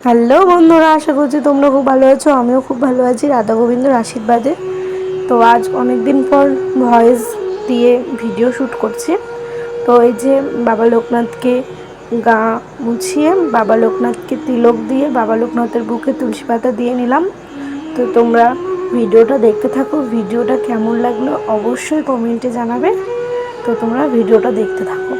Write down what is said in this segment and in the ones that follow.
Hello বন্ধুরা, আশা করছি তোমরা খুব ভালো আছো। আমিও খুব ভালো আছি রাধা গোবিন্দর আশীর্বাদে। তো আজ অনেক দিন পর ভয়েস দিয়ে ভিডিও শ্যুট করছি। তো এই যে বাবা লোকনাথকে গা মুছিয়ে বাবা লোকনাথকে তিলক দিয়ে বাবা লোকনাথের বুকে তুলসী পাতা দিয়ে নিলাম। তো তোমরা ভিডিওটা দেখতে থাকো। ভিডিওটা কেমন লাগলো অবশ্যই কমেন্টে জানাবে। তো তোমরা ভিডিওটা দেখতে থাকো।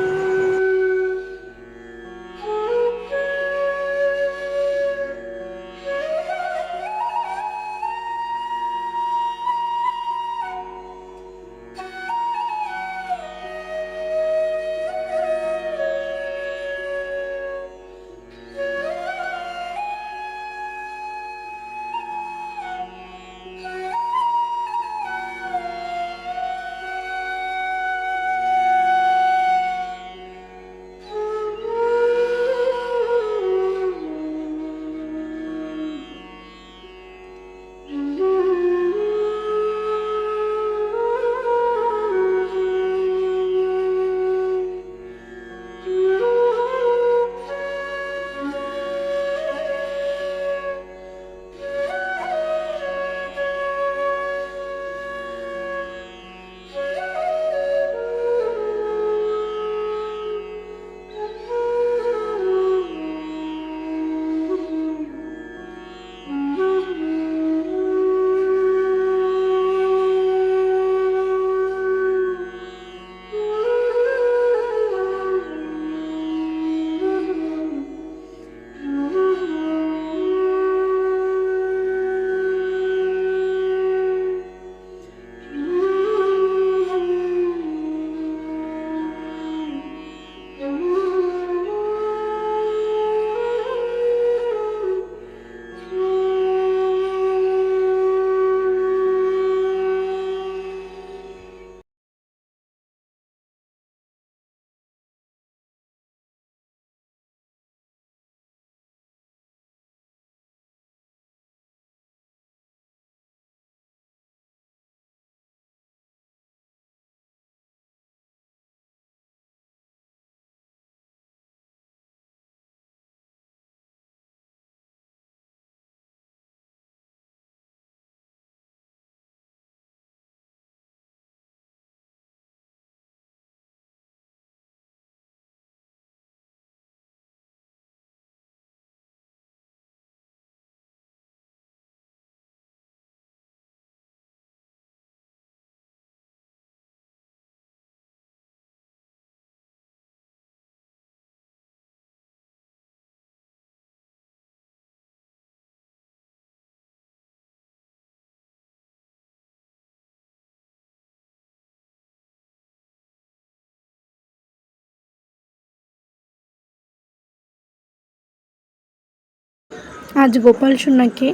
আজ গোপাল সোনাকে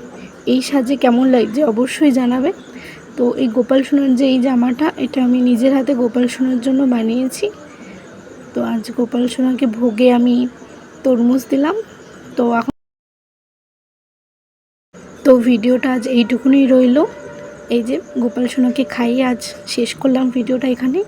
এই সাজে কেমন লাগছে অবশ্যই জানাবে। তো এই গোপাল সোনার যে এই জামাটা, এটা আমি নিজের হাতে গোপাল সোনার জন্য বানিয়েছি। তো আজ গোপাল সোনাকে ভোগে আমি তরমুজ দিলাম। তো এখন ভিডিওটা আজ এইটুকুনি রইল। এই যে গোপাল সোনাকে খাইয়ে আজ শেষ করলাম ভিডিওটা এখানে।